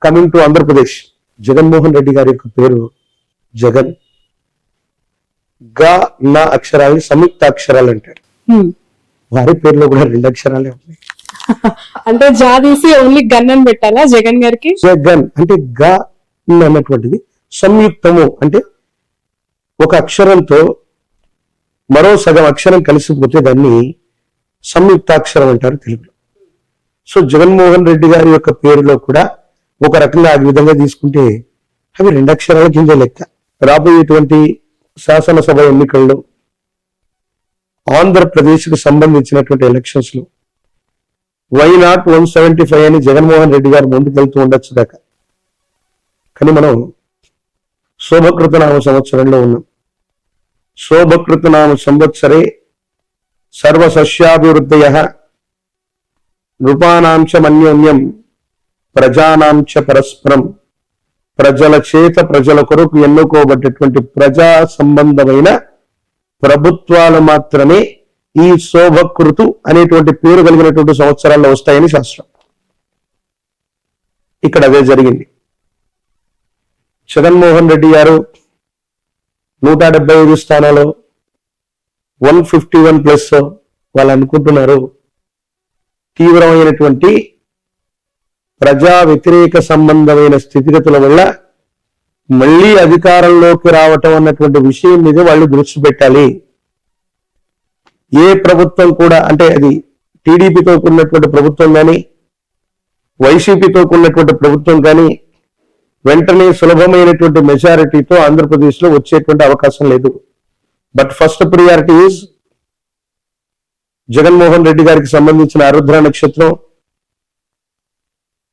Coming to Andhra Pradesh, Jaganmohan Reddy గారి యొక్క పేరు జగన్. గా నా అక్షరాలని సంయుక్త అక్షరాలు అంటారు. వారి పేరులో కూడా 2 అక్షరాలే ఉన్నాయి. అంటే జాదీసి ఓన్లీ గన్ అని పెట్టాలా జగన్ గారికి? జగన్ అంటే గా అన్నటువంటిది సంయుక్తము, అంటే ఒక అక్షరంతో మరో సగం అక్షరం కలిసిపోతే దాన్ని సంయుక్తాక్షరం అంటారు తెలుగులో. సో జగన్మోహన్ రెడ్డి గారి యొక్క పేరులో కూడా ఒక రకంగా ఆ విధంగా తీసుకుంటే అవి 2 అక్షరాల కింద లెక్క. రాబోయేటువంటి శాసనసభ ఎన్నికల్లో ఆంధ్రప్రదేశ్కు సంబంధించినటువంటి ఎలక్షన్స్ లో వై నాట్ 175 అని జగన్మోహన్ రెడ్డి గారు ముందుకెళ్తూ ఉండొచ్చు దాకా. కానీ మనం శోభకృతనామ సంవత్సరంలో ఉన్నాం. శోభకృతనామ సంవత్సరే సర్వసస్యాభివృద్ధయః నృపానాంచ మన్యోన్యం ప్రజానాంచ పరస్పరం. ప్రజల చేత ప్రజల కొరకు ఎన్నుకోబడ్డటువంటి ప్రజా సంబంధమైన ప్రభుత్వాలు మాత్రమే ఈ శోభకృతు అనేటువంటి పేరు కలిగినటువంటి సంవత్సరాల్లో వస్తాయని శాస్త్రం. ఇక్కడ అదే జరిగింది. జగన్మోహన్ రెడ్డి గారు 175 స్థానాలు 151 ప్లస్ వాళ్ళు అనుకుంటున్నారు. తీవ్రమైనటువంటి ప్రజా వ్యతిరేక సంబంధమైన స్థితిగతుల వల్ల మళ్లీ అధికారంలోకి రావటం అన్నటువంటి విషయం మీద వాళ్ళు దృష్టి పెట్టాలి. ఏ ప్రభుత్వం కూడా, అంటే అది టీడీపీతో కూడినటువంటి ప్రభుత్వం కానీ వైసీపీతో కూడినటువంటి ప్రభుత్వం కానీ వెంటనే సులభమైనటువంటి మెజారిటీతో ఆంధ్రప్రదేశ్ లో వచ్చేటువంటి అవకాశం లేదు. But first priority is Jaganmohan Reddy గారికి సంబంధించిన ఆరుద్ర నక్షత్రం,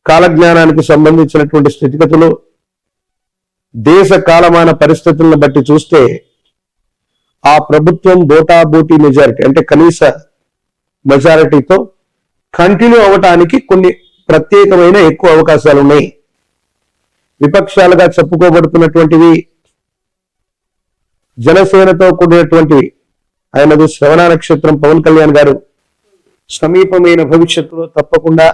కాలజ్ఞానానికి సంబంధించినటువంటి స్థితిగతులు, దేశ కాలమాన పరిస్థితులను బట్టి చూస్తే ఆ ప్రభుత్వం బోటాబోటీ మెజారిటీ అంటే కనీస మెజారిటీతో కంటిన్యూ అవటానికి కొన్ని ప్రత్యేకమైన ఎక్కువ అవకాశాలు ఉన్నాయి. విపక్షాలుగా చెప్పుకోబడుతున్నటువంటివి జనసేనతో కూడినటువంటివి. ఆయనది శ్రవణ నక్షత్రం పవన్ కళ్యాణ్ గారు సమీపమైన భవిష్యత్తులో తప్పకుండా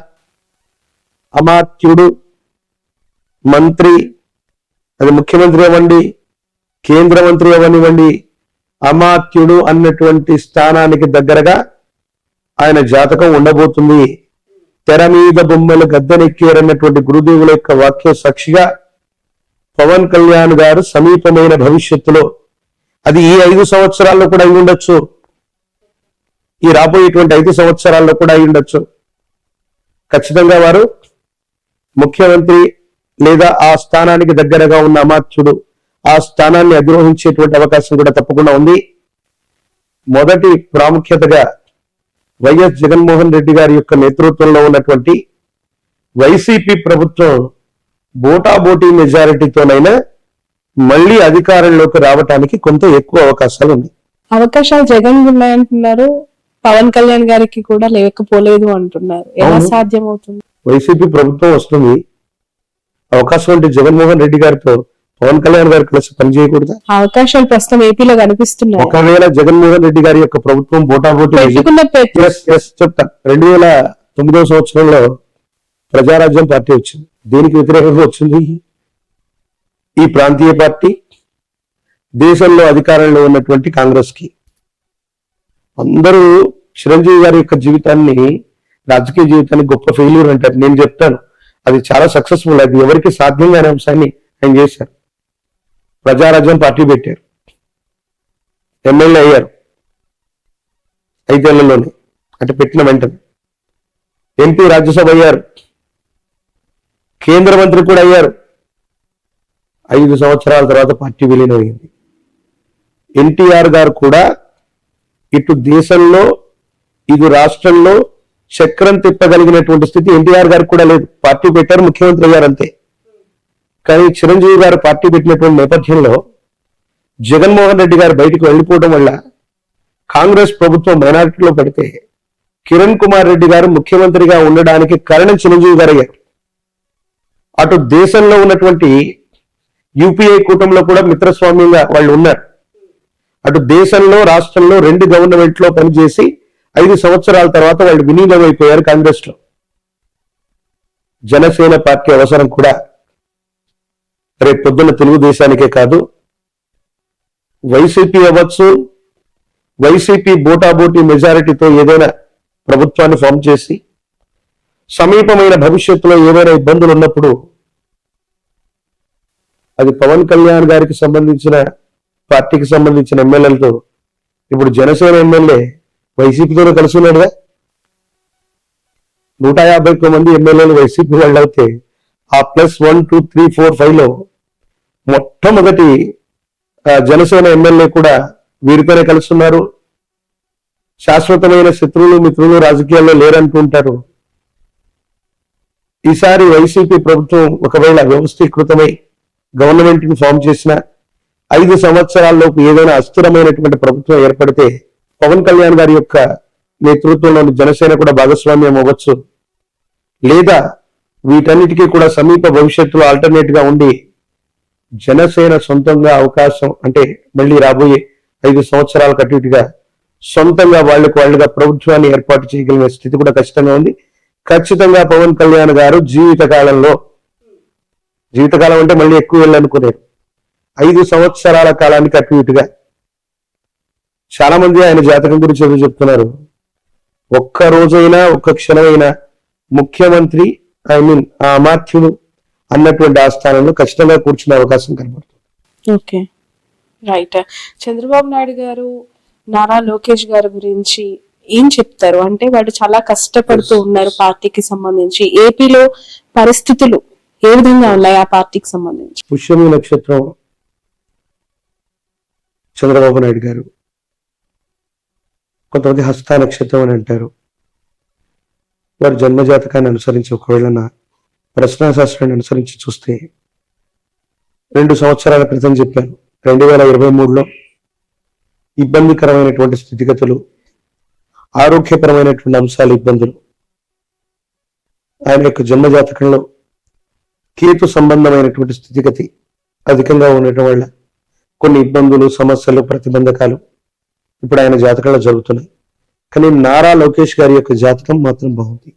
అమాత్యుడు, మంత్రి, అది ముఖ్యమంత్రి అవ్వండి, కేంద్ర మంత్రి అవ్వనివ్వండి, అమాత్యుడు అన్నటువంటి స్థానానికి దగ్గరగా ఆయన జాతకం ఉండబోతుంది. తెర మీద బొమ్మలు గద్దెనెక్కారన్నటువంటి గురుదేవుల యొక్క వాక్య సాక్షిగా పవన్ కళ్యాణ్ గారు సమీపమైన భవిష్యత్తులో, అది ఈ 5 సంవత్సరాల్లో కూడా అయి ఉండొచ్చు, ఈ రాబోయేటువంటి 5 సంవత్సరాల్లో కూడా అయి ఉండొచ్చు, ఖచ్చితంగా వారు ముఖ్యమంత్రి లేదా ఆ స్థానానికి దగ్గరగా ఉన్న అమాత్యుడు ఆ స్థానాన్ని అధిరోహించేటువంటి అవకాశం కూడా తప్పకుండా ఉంది. మొదటి ప్రాముఖ్యతగా వైఎస్ జగన్మోహన్ రెడ్డి గారి యొక్క నేతృత్వంలో ఉన్నటువంటి వైసీపీ ప్రభుత్వం బోటాబోటీ మెజారిటీతోనైనా మళ్లీ అధికారంలోకి రావటానికి కొంత ఎక్కువ అవకాశాలు ఉన్నాయి. అవకాశాలు జగన్ ఉన్నాయంటున్నారు, పవన్ కళ్యాణ్ గారికి కూడా లేకపోలేదు అంటున్నారు. ఎలా సాధ్యం అవుతుంది? వైసీపీ ప్రభుత్వం వస్తుంది, అవకాశం అంటే జగన్మోహన్ రెడ్డి గారితో పవన్ కళ్యాణ్ గారు కలిసి పనిచేయకూడదా? అవకాశాలు ప్రస్తుతం ఏపీలో కనిపిస్తున్నాయి. ఒకవేళ జగన్మోహన్ రెడ్డి గారి యొక్క ప్రభుత్వం బోటాబోటీ చెప్తా, 2009 సంవత్సరంలో ప్రజారాజ్యం పార్టీ వచ్చింది. దేనికి వ్యతిరేకంగా వచ్చింది? ఈ ప్రాంతీయ పార్టీ దేశంలో అధికారంలో ఉన్నటువంటి కాంగ్రెస్ కి. అందరూ చిరంజీవి గారి యొక్క జీవితాన్ని, రాజకీయ జీవితాన్ని గొప్ప ఫెయిల్యూర్ అంటారు. నేను చెప్తాను అది చాలా సక్సెస్ఫుల్, అది ఎవరికి సాధ్యం కాని అంశాన్ని ఆయన చేశారు. ప్రజారాజ్యం పార్టీ పెట్టారు, ఎమ్మెల్యే అయ్యారు 5 ఏళ్లలోనే, అంటే పెట్టిన వెంటనే ఎంపీ, రాజ్యసభ అయ్యారు, కేంద్ర మంత్రి కూడా అయ్యారు. 5 సంవత్సరాల తర్వాత పార్టీ విలీనమైంది. ఎన్టీఆర్ గారు కూడా ఇటు దేశంలో ఇటు రాష్ట్రంలో చక్రం తిప్పగలిగినటువంటి స్థితి ఎన్టీఆర్ గారికి కూడా లేదు. పార్టీ పెట్టారు, ముఖ్యమంత్రి అయ్యారు అంతే. కానీ చిరంజీవి గారు పార్టీ పెట్టినటువంటి నేపథ్యంలో జగన్మోహన్ రెడ్డి గారు బయటకు వెళ్ళిపోవడం వల్ల కాంగ్రెస్ ప్రభుత్వం మైనారిటీలో పడితే కిరణ్ కుమార్ రెడ్డి గారు ముఖ్యమంత్రిగా ఉండడానికి కారణం చిరంజీవి గారు అయ్యారు. అటు దేశంలో ఉన్నటువంటి యూపీఏ కూటమిలో కూడా మిత్రస్వామ్యంగా వాళ్ళు ఉన్నారు. అటు దేశంలో రాష్ట్రంలో 2 గవర్నమెంట్ లో పనిచేసి 5 సంవత్సరాల తర్వాత వాళ్ళు విలీనం అయిపోయారు కాంగ్రెస్ లో. జనసేన పార్టీ అవసరం కూడా రేపు పొద్దున్న తెలుగుదేశానికే కాదు, వైసీపీ అవ్వచ్చు, వైసీపీ బోటాబోటీ మెజారిటీతో ఏదైనా ప్రభుత్వాన్ని ఫామ్ చేసి సమీపమైన భవిష్యత్తులో ఏవైనా ఇబ్బందులు ఉన్నప్పుడు అది పవన్ కళ్యాణ్ గారికి సంబంధించిన పార్టీకి సంబంధించిన ఎమ్మెల్యేలతో, ఇప్పుడు జనసేన ఎమ్మెల్యే వైసీపీతోనే కలిసి ఉన్నాడుగా. 151 మంది ఎమ్మెల్యేలు వైసీపీ వాళ్ళు అయితే ఆ ప్లస్ 1, 2, 3, 4, 5లో మొట్టమొదటి జనసేన ఎమ్మెల్యే కూడా వీరితోనే కలుస్తున్నారు. శాశ్వతమైన శత్రువులు మిత్రులు రాజకీయాల్లో లేరంటుంటారు. ఈసారి వైసీపీ ప్రభుత్వం ఒకవేళ వ్యవస్థీకృతమై గవర్నమెంట్ ని ఫామ్ చేసిన 5 సంవత్సరాల్లోపు ఏదైనా అస్థిరమైనటువంటి ప్రభుత్వం ఏర్పడితే పవన్ కళ్యాణ్ గారి యొక్క నేతృత్వంలోని జనసేన కూడా భాగస్వామ్యం అవ్వచ్చు, లేదా వీటన్నిటికీ కూడా సమీప భవిష్యత్తులో ఆల్టర్నేట్ గా ఉండి జనసేన సొంతంగా అవకాశం, అంటే మళ్ళీ రాబోయే 5 సంవత్సరాల అటు ఇటుగా సొంతంగా వాళ్ళుగా ప్రభుత్వాన్ని ఏర్పాటు చేయగలిగిన స్థితి కూడా ఖచ్చితంగా ఉంది. ఖచ్చితంగా పవన్ కళ్యాణ్ గారు జీవితకాలం అంటే మళ్ళీ ఎక్కువ వెళ్ళనుకునేరు 5 సంవత్సరాల కాలానికి అటు ఇటుగా. చాలా మంది ఆయన జాతకం గురించి ఏదో చెప్తున్నారు. ఒక్క రోజైనా ఒక్క క్షణమైనా ముఖ్యమంత్రి ఆ అమాత్యుడు అన్నటువంటి ఆ స్థానంలో ఖచ్చితంగా కూర్చునే అవకాశం కనబడుతుంది. Okay, right. చంద్రబాబు నాయుడు గారు నారా లోకేష్ గారి గురించి ఏం చెప్తారు? అంటే వాళ్ళు చాలా కష్టపడుతూ ఉన్నారు పార్టీకి సంబంధించి. ఏపీలో పరిస్థితులు ఏ విధంగా ఉన్నాయి ఆ పార్టీకి సంబంధించి? పుష్యమి నక్షత్రం చంద్రబాబు నాయుడు గారు, కొంతమంది హస్త నక్షత్రం అని అంటారు. వారి జన్మజాతకాన్ని అనుసరించి ఒకవేళ నా ప్రశ్నాశాస్త్రాన్ని అనుసరించి చూస్తే 2 సంవత్సరాల క్రితం చెప్పాను, 2023లో ఇబ్బందికరమైనటువంటి స్థితిగతులు, ఆరోగ్యపరమైనటువంటి అంశాలు, ఇబ్బందులు. ఆయన యొక్క జన్మజాతకంలో కేతు సంబంధమైనటువంటి స్థితిగతి అధికంగా ఉండటం వల్ల కొన్ని ఇబ్బందులు, సమస్యలు, ప్రతిబంధకాలు ఇప్పుడు ఆయన జాతకంలో జరుగుతున్నాయి. కానీ నారా లోకేష్ గారి యొక్క జాతకం మాత్రం బాగుంది.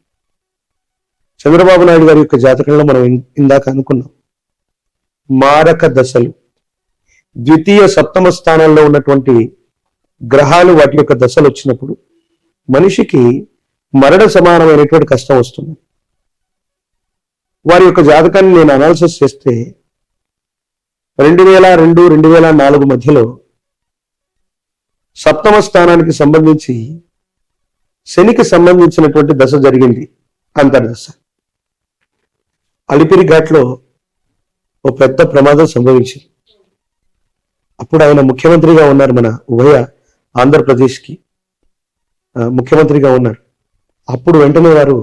చంద్రబాబు నాయుడు గారి యొక్క జాతకంలో మనం ఇందాక అనుకున్నాం, మారక దశలు, ద్వితీయ సప్తమ స్థానంలో ఉన్నటువంటి గ్రహాలు వాటి యొక్క దశలు వచ్చినప్పుడు మనిషికి మరణ సమానమైనటువంటి కష్టం వస్తుంది. వారి యొక్క జాతకాన్ని నేను అనాలిసిస్ చేస్తే 2002, 2004 మధ్యలో సప్తమ స్థానానికి సంబంధించి శనికి సంబంధించినటువంటి దశ జరిగింది, అంతర్దశ. అలిపిరి ఘాట్లో ఓ పెద్ద ప్రమాదం సంభవించింది. అప్పుడు ఆయన ముఖ్యమంత్రిగా ఉన్నారు, మన ఉభయ ఆంధ్రప్రదేశ్కి ముఖ్యమంత్రిగా ఉన్నారు. అప్పుడు వెంటనే వారు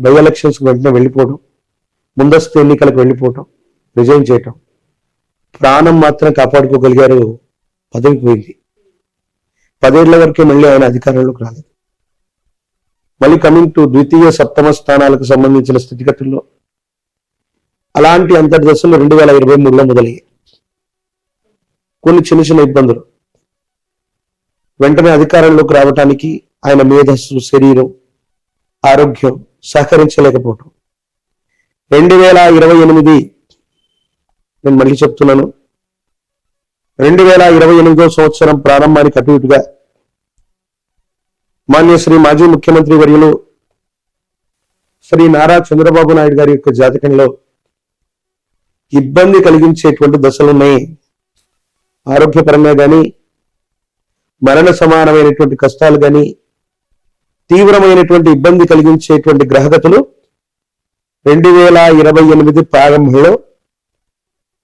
బై ఎలక్షన్స్కి వెంటనే వెళ్ళిపోవడం, ముందస్తు ఎన్నికలకు వెళ్ళిపోవటం, రిజైన్ చేయటం. ప్రాణం మాత్రం కాపాడుకోగలిగారు, పదవి పోయింది. 10 ఏళ్ల వరకే మళ్ళీ ఆయన అధికారంలోకి రాలేదు. మళ్ళీ కమింగ్ టు ద్వితీయ సప్తమ స్థానాలకు సంబంధించిన స్థితిగతుల్లో అలాంటి అంతర్దశలు 2023లో మొదలయ్యాయి. కొన్ని చిన్న చిన్న ఇబ్బందులు, వెంటనే అధికారంలోకి రావటానికి ఆయన మేధస్సు, శరీరం, ఆరోగ్యం సహకరించలేకపోవటం. 2028, నేను మళ్ళీ చెప్తున్నాను, 2028వ సంవత్సరం ప్రారంభానికి అటు ఇటుగా మాన్య శ్రీ మాజీ ముఖ్యమంత్రి వర్యులు శ్రీ నారా చంద్రబాబు నాయుడు గారి యొక్క జాతకంలో ఇబ్బంది కలిగించేటువంటి దశలున్నాయి. ఆరోగ్యపరంగా కానీ, మరణ సమానమైనటువంటి కష్టాలు కానీ, తీవ్రమైనటువంటి ఇబ్బంది కలిగించేటువంటి గ్రహగతులు 2028 ప్రారంభంలో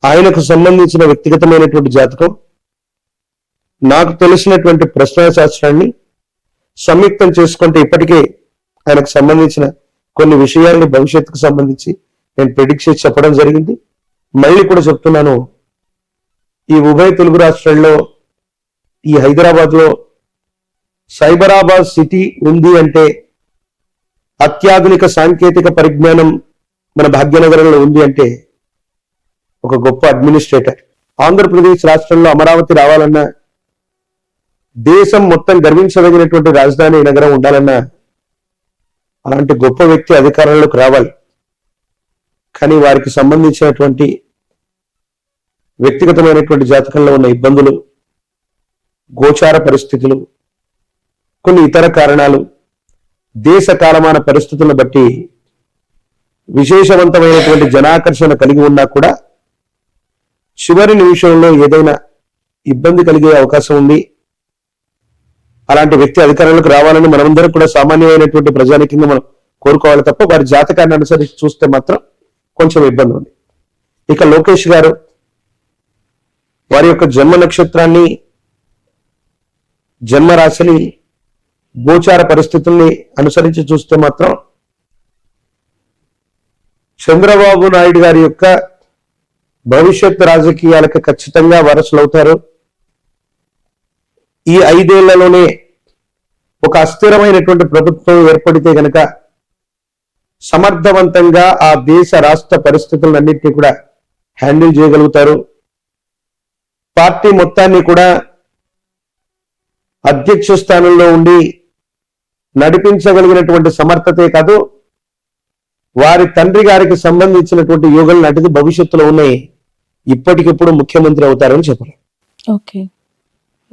ఆయనకు సంబంధించిన వ్యక్తిగతమైనటువంటి జాతకం, నాకు తెలిసినటువంటి ప్రశ్నాశాస్త్రాన్ని సంయుక్తం చేసుకుంటే ఇప్పటికే ఆయనకు సంబంధించిన కొన్ని విషయాల్ని భవిష్యత్తుకు సంబంధించి నేను ప్రెడిక్ట్ చేసి చెప్పడం జరిగింది. మళ్ళీ కూడా చెప్తున్నాను, ఈ ఉభయ తెలుగు రాష్ట్రాల్లో, ఈ హైదరాబాద్ లో సైబరాబాద్ సిటీ ఉంది అంటే, అత్యాధునిక సాంకేతిక పరిజ్ఞానం మన భాగ్యనగరంలో ఉంది అంటే ఒక గొప్ప అడ్మినిస్ట్రేటర్. ఆంధ్రప్రదేశ్ రాష్ట్రంలో అమరావతి రావాలన్నా, దేశం మొత్తం గర్వించదగినటువంటి రాజధాని నగరం ఉండాలన్నా అలాంటి గొప్ప వ్యక్తి అధికారంలోకి రావాలి. కానీ వారికి సంబంధించినటువంటి వ్యక్తిగతమైనటువంటి జాతకంలో ఉన్న ఇబ్బందులు, గోచార పరిస్థితులు, కొన్ని ఇతర కారణాలు, దేశ కాలమాన పరిస్థితులను బట్టి విశేషవంతమైనటువంటి జనాకర్షణ కలిగి ఉన్నా కూడా చివరి నిమిషంలో ఏదైనా ఇబ్బంది కలిగే అవకాశం ఉంది. అలాంటి వ్యక్తి అధికారంలోకి రావాలని మనమందరం కూడా సామాన్యమైనటువంటి ప్రజానికంగా మనం కోరుకోవాలి తప్ప వారి జాతకాన్ని అనుసరించి చూస్తే మాత్రం కొంచెం ఇబ్బంది ఉంది. ఇక లోకేష్ గారు వారి యొక్క జన్మ నక్షత్రాన్ని, జన్మరాశిని, గోచార పరిస్థితుల్ని అనుసరించి చూస్తే మాత్రం చంద్రబాబు నాయుడు గారి యొక్క భవిష్యత్ రాజకీయాలకు ఖచ్చితంగా వారసులవుతారు. ఈ 5 ఏళ్లలోనే ఒక అస్థిరమైనటువంటి ప్రభుత్వం ఏర్పడితే గనక సమర్థవంతంగా ఆ దేశ రాష్ట్ర పరిస్థితులన్నింటినీ కూడా హ్యాండిల్ చేయగలుగుతారు. పార్టీ మొత్తాన్ని కూడా అధ్యక్ష స్థానంలో ఉండి నడిపించగలిగినటువంటి సమర్థతే కాదు, వారి తండ్రి గారికి సంబంధించినటువంటి యోగాలు నాటిది భవిష్యత్తులో ఉన్నాయి. ఇప్పటికిప్పుడు ముఖ్యమంత్రి అవుతారని చెప్పారు. Okay,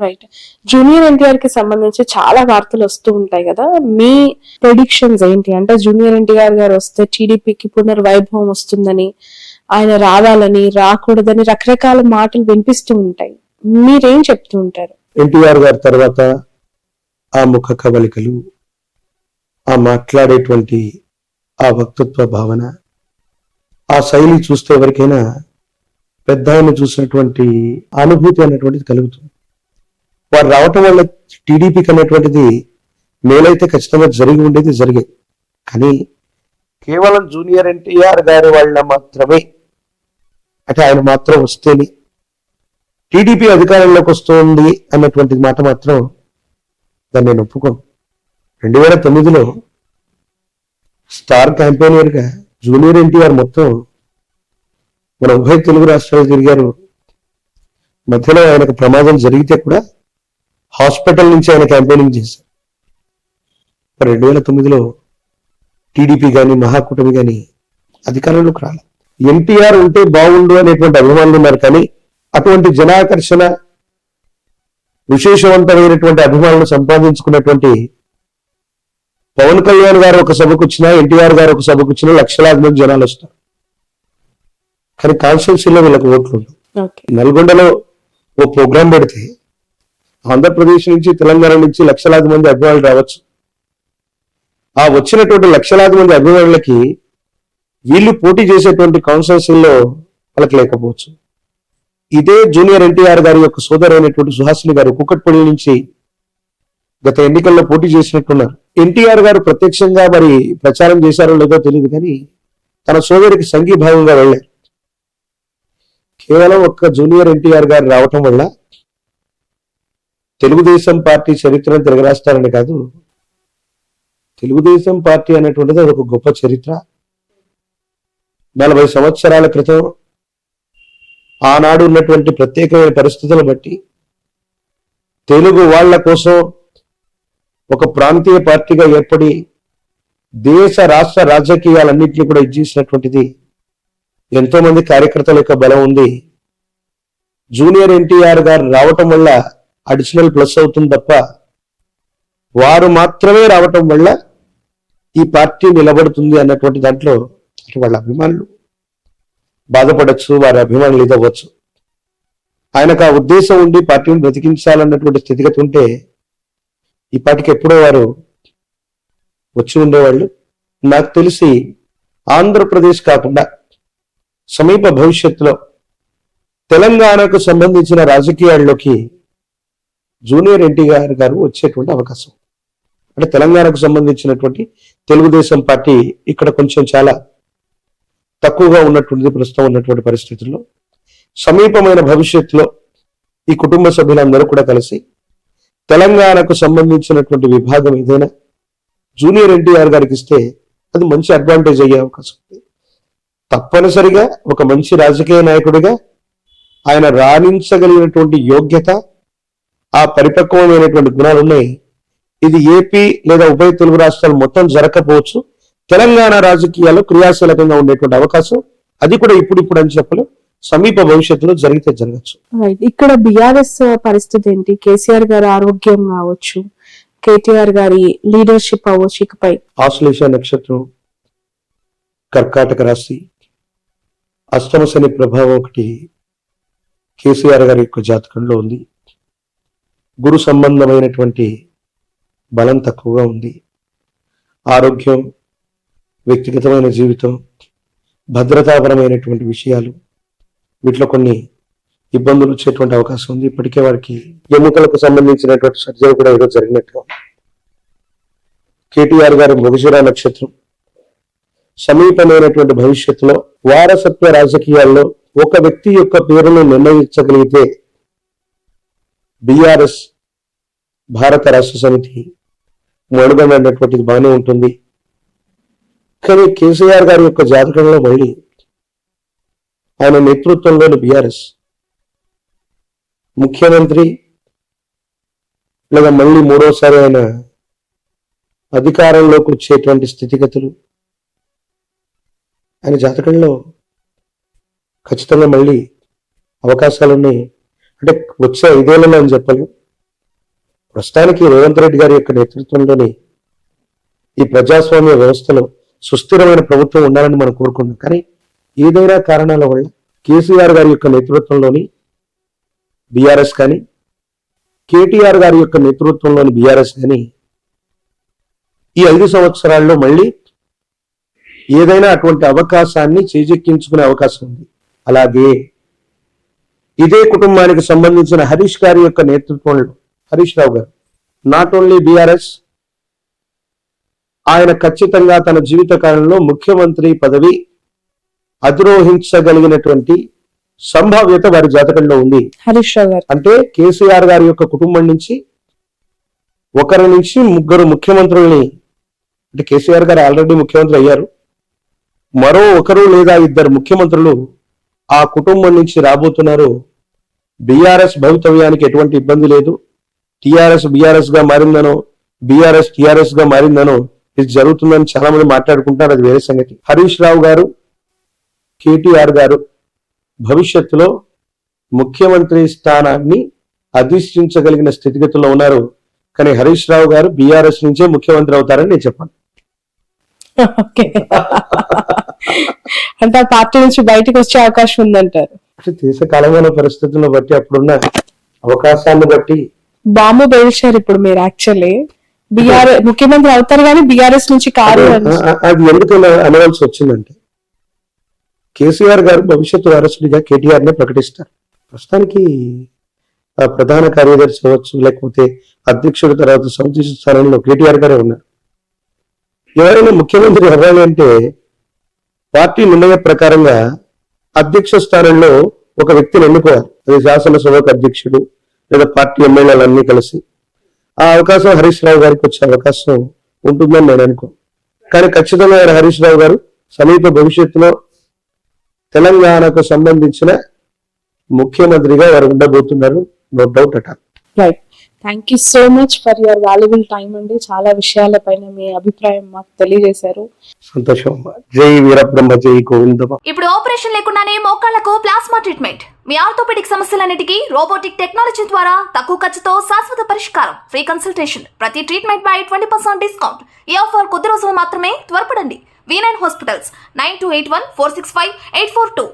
right. జూనియర్ ఎన్టీఆర్ కి సంబంధించి చాలా వార్తలు వస్తూ ఉంటాయి కదా, మీ ప్రెడిక్షన్స్ ఏంటి? అంటే జూనియర్ ఎన్టీఆర్ గారు వస్తే టీడీపీకి పునర్వైభవం వస్తుందని, ఆయన రావాలని, రాకూడదని రకరకాల మాటలు వినిపిస్తూ ఉంటాయి. మీరేం చెప్తూ ఉంటారు? ఎన్టీఆర్ గారి తర్వాత ఆ ముఖ కవలికలు, ఆ మాట్లాడేటువంటి ఆ వక్తృత్వ భావన, ఆ శైలి చూస్తే ఎవరికైనా పెద్ద ఆయన చూసినటువంటి అనుభూతి అనేటువంటిది కలుగుతుంది. వారు రావటం వల్ల టీడీపీకి అనేటువంటిది మేలైతే ఖచ్చితంగా జరిగి ఉండేది, జరిగేది. కానీ కేవలం జూనియర్ ఎన్టీఆర్ గారి వాళ్ళ మాత్రమే, అంటే ఆయన మాత్రం వస్తేనే టీడీపీ అధికారంలోకి వస్తుంది అన్నటువంటి మాట మాత్రం దాన్ని నేను ఒప్పుకోను. 2009లో స్టార్ క్యాంపెయినర్ గా జూనియర్ ఎన్టీఆర్ మొత్తం మన ఉభయ తెలుగు రాష్ట్రాలు తిరిగారు. మధ్యలో ఆయనకు ప్రమాదం జరిగితే కూడా హాస్పిటల్ నుంచి ఆయన క్యాంపెయినింగ్ చేశారు. 2009లో టీడీపీ కానీ మహాకూటమి కానీ అధికారంలోకి రాలేదు. ఎన్టీఆర్ ఉంటే బాగుండు అనేటువంటి అభిమానులు ఉన్నారు, కానీ అటువంటి జనాకర్షణ, విశేషవంతమైనటువంటి అభిమానులు సంపాదించుకున్నటువంటి పవన్ కళ్యాణ్ గారు ఒక సభకు వచ్చినా, ఎన్టీఆర్ గారు ఒక సభకు వచ్చినా లక్షలాది మంది జనాలు వస్తారు. కానీ కాన్స్టిట్యూన్సీలో వీళ్ళకి ఓట్లు ఉండవు. నల్గొండలో ఓ ప్రోగ్రాం పెడితే ఆంధ్రప్రదేశ్ నుంచి, తెలంగాణ నుంచి లక్షలాది మంది అభిమానులు రావచ్చు. ఆ వచ్చినటువంటి లక్షలాది మంది అభిమానులకి వీళ్ళు పోటీ చేసేటువంటి కాన్స్టిట్యూన్సీల్లో వాళ్ళకి లేకపోవచ్చు. ఇదే జూనియర్ ఎన్టీఆర్ గారి యొక్క సోదరైనటువంటి సుహాసిని గారు కుక్కట్పల్లి నుంచి గత ఎన్నికల్లో పోటీ చేసినట్టున్నారు. ఎన్టీఆర్ గారు ప్రత్యక్షంగా మరి ప్రచారం చేశారో లేదో తెలియదు, కానీ తన సోదరికి సంఘీభావంగా వెళ్ళారు. కేవలం ఒక్క జూనియర్ ఎన్టీఆర్ గారు రావటం వల్ల తెలుగుదేశం పార్టీ చరిత్రను తిరగరాస్తారని కాదు, తెలుగుదేశం పార్టీ అనేటువంటిది అది ఒక గొప్ప చరిత్ర. 40 సంవత్సరాల క్రితం ఆనాడు ఉన్నటువంటి ప్రత్యేకమైన పరిస్థితులను బట్టి తెలుగు వాళ్ళ కోసం ఒక ప్రాంతీయ పార్టీగా ఏర్పడి దేశ రాష్ట్ర రాజకీయాలన్నింటినీ కూడా ఇచ్చేసినటువంటిది ఎంతో మంది కార్యకర్తల యొక్క బలం ఉంది. జూనియర్ ఎన్టీఆర్ గారు రావటం వల్ల అడిషనల్ ప్లస్ అవుతుంది తప్ప వారు మాత్రమే రావటం వల్ల ఈ పార్టీ నిలబడుతుంది అన్నటువంటి దాంట్లో వాళ్ళ అభిమానులు బాధపడచ్చు, వారి అభిమానులు ఇదవ్వచ్చు. ఆయనకు ఆ ఉద్దేశం ఉండి పార్టీని బ్రతికించాలన్నటువంటి స్థితిగతి ఉంటే ఈ పార్టీకి ఎప్పుడో వారు వచ్చి ఉండేవాళ్ళు. నాకు తెలిసి ఆంధ్రప్రదేశ్ కాకుండా సమీప భవిష్యత్తులో తెలంగాణకు సంబంధించిన రాజకీయాల్లోకి జూనియర్ ఎన్టీఆర్ గారు వచ్చేటువంటి అవకాశం. అంటే తెలంగాణకు సంబంధించినటువంటి తెలుగుదేశం పార్టీ ఇక్కడ కొంచెం చాలా తక్కువగా ఉన్నటువంటి ప్రస్తుతం ఉన్నటువంటి పరిస్థితుల్లో సమీపమైన భవిష్యత్తులో ఈ కుటుంబ సభ్యులందరూ కూడా కలిసి తెలంగాణకు సంబంధించినటువంటి విభాగం ఏదైనా జూనియర్ ఎన్టీఆర్ గారికి ఇస్తే అది మంచి అడ్వాంటేజ్ అయ్యే అవకాశం ఉంది. తప్పనిసరిగా ఒక మంచి రాజకీయ నాయకుడిగా ఆయన రాణించగలిగినటువంటి యోగ్యత, ఆ పరిపక్వమైనటువంటి గుణాలు ఉన్నాయి. ఇది ఏపీ లేదా ఉభయ తెలుగు రాష్ట్రాలు మొత్తం జరగకపోవచ్చు. తెలంగాణ రాజకీయాల్లో క్రియాశీలకంగా ఉండేటువంటి అవకాశం, అది కూడా ఇప్పుడు అని చెప్పలేం, సమీప భవిష్యత్తులో జరిగితే జరగచ్చు. ఇక్కడ బిఆర్ఎస్ పరిస్థితి ఏంటి? కేసీఆర్ గారి ఆరోగ్యం కావచ్చు, కేటీఆర్ గారి లీడర్షిప్ అవ్వచ్చు. ఇకపై ఆశ్లేష నక్షత్రం, కర్కాటక రాశి, అష్టమ శని ప్రభావం ఒకటి కేసీఆర్ గారి యొక్క జాతకంలో ఉంది. గురు సంబంధమైనటువంటి బలం తక్కువగా ఉంది. ఆరోగ్యం, వ్యక్తిగతమైన జీవితం, భద్రతాపరమైనటువంటి విషయాలు, వీటిలో కొన్ని ఇబ్బందులు వచ్చేటువంటి అవకాశం ఉంది. ఇప్పటికే వారికి ఎముకలకు సంబంధించినటువంటి సర్జరీ కూడా ఏదో జరిగినట్టుగా. కేటీఆర్ గారి మృగశిర నక్షత్రం, సమీపమైనటువంటి భవిష్యత్తులో వారసత్వ రాజకీయాల్లో ఒక వ్యక్తి యొక్క పేరును నిర్ణయించగలిగితే బిఆర్ఎస్ భారత రాష్ట్ర సమితి మనుగడ అనేటువంటిది బాగానే ఉంటుంది. కానీ కేసీఆర్ గారి యొక్క జాతకంలో మళ్ళీ ఆయన నేతృత్వంలోని బిఆర్ఎస్ ముఖ్యమంత్రి లేదా మళ్ళీ మూడోసారి ఆయన అధికారంలోకి వచ్చేటువంటి స్థితిగతులు ఆయన జాతకంలో ఖచ్చితంగా మళ్ళీ అవకాశాలు ఉన్నాయి. అంటే వచ్చే 5 ఏళ్ళలో అని చెప్పలేం. ప్రస్తుతానికి రేవంత్ రెడ్డి గారి యొక్క నేతృత్వంలోని ఈ ప్రజాస్వామ్య వ్యవస్థలో సుస్థిరమైన ప్రభుత్వం ఉండాలని మనం కోరుకుంటాం. కానీ ఏదైనా కారణాల వల్ల కేసీఆర్ గారి యొక్క నేతృత్వంలోని బిఆర్ఎస్ కానీ, కేటీఆర్ గారి యొక్క నేతృత్వంలోని బిఆర్ఎస్ కానీ ఈ 5 సంవత్సరాల్లో మళ్ళీ ఏదైనా అటువంటి అవకాశాన్ని చేజెక్కించుకునే అవకాశం ఉంది. అలాగే ఇదే కుటుంబానికి సంబంధించిన హరీష్ గారి యొక్క నేతృత్వంలో, హరీష్ రావు గారు, నాట్ ఓన్లీ బిఆర్ఎస్, ఆయన ఖచ్చితంగా తన జీవిత కాలంలో ముఖ్యమంత్రి పదవి అధిరోహించగలిగినటువంటి సంభావ్యత వారి జాతకంలో ఉంది. హరీష్ రావు గారు అంటే కేసీఆర్ గారి యొక్క కుటుంబం నుంచి 1 నుంచి 3 ముఖ్యమంత్రుల్ని, అంటే కేసీఆర్ గారు ఆల్రెడీ ముఖ్యమంత్రి అయ్యారు, మరో 1 లేదా 2 ముఖ్యమంత్రులు ఆ కుటుంబం నుంచి రాబోతున్నారు. బిఆర్ఎస్ భవితవ్యానికి ఎటువంటి ఇబ్బంది లేదు. టిఆర్ఎస్ బిఆర్ఎస్ గా మారిందనో, బిఆర్ఎస్ టిఆర్ఎస్ గా మారిందనో ఇది జరుగుతుందని చాలా మంది మాట్లాడుకుంటారు, అది వేరే సంగతి. హరీష్ రావు గారు, కేటీఆర్ గారు భవిష్యత్తులో ముఖ్యమంత్రి స్థానాన్ని అధిష్ఠించగలిగిన స్థితిగతుల్లో ఉన్నారు. కానీ హరీష్ రావు గారు బిఆర్ఎస్ నుంచే ముఖ్యమంత్రి అవుతారని నేను చెప్పాను. ఓకే, అంటే ఆ పార్టీ నుంచి బయటకు వచ్చే అవకాశం ఉందంటారు. అంటే దేశ కాలమాన పరిస్థితులను బట్టి, అప్పుడున్న అవకాశాన్ని బట్టి బాంబు పేల్చారు ఇప్పుడు మీరు. యాక్చువల్లీ ముఖ్యమంత్రి అవుతారు కానీ బిఆర్ఎస్ నుంచి కాదు. అది ఎందుకు అనవలసి వచ్చిందంటే, కేసీఆర్ గారు భవిష్యత్తు వారసుడిగా కేటీఆర్ నే ప్రకటిస్తారు. ప్రస్తుతానికి ప్రధాన కార్యదర్శి అవ్వచ్చు, లేకపోతే అధ్యక్షుడి తర్వాత సమితి స్థానంలో కేటీఆర్ గారే ఉన్నారు. ఎవరైనా ముఖ్యమంత్రి అవ్వాలి అంటే పార్టీ నిర్ణయ ప్రకారంగా అధ్యక్ష స్థానంలో ఒక వ్యక్తిని ఎన్నుకోవాలి. అది శాసనసభకు అధ్యక్షుడు లేదా పార్టీ ఎమ్మెల్యేలన్నీ కలిసి. ఆ అవకాశం హరీష్ రావు గారికి వచ్చే అవకాశం ఉంటుందని నేను అనుకో. కానీ ఖచ్చితంగా ఆయన హరీష్ రావు గారు సమీప భవిష్యత్తులో తెలంగాణకు సంబంధించిన ముఖ్యమంత్రిగా వారు ఉండబోతున్నారు, నో డౌట్ అట. Right, thank you so much for your valuable time అండి. చాలా విషయాలపైన మీ అభిప్రాయం మాకు తెలియజేశారు. సంతోషం. జై వీరబ్రహ్మ, జై గోవిందమ్మ. ఇప్పుడు ఆపరేషన్ లేకుండానే మోకాళ్లకు ప్లాస్మా ట్రీట్మెంట్. మీ ఆర్థోపెడిక్ సమస్యలన్నిటికీ రోబోటిక్ టెక్నాలజీ ద్వారా తక్కువ ఖర్చుతో శాశ్వత పరిష్కారం. Free consultation. ప్రతి ట్రీట్మెంట్ పై 20% డిస్కౌంట్. ఈ ఆఫర్ కొద్ది రోజులు మాత్రమే. త్వరపడండి. V9 hospitals 9281465842.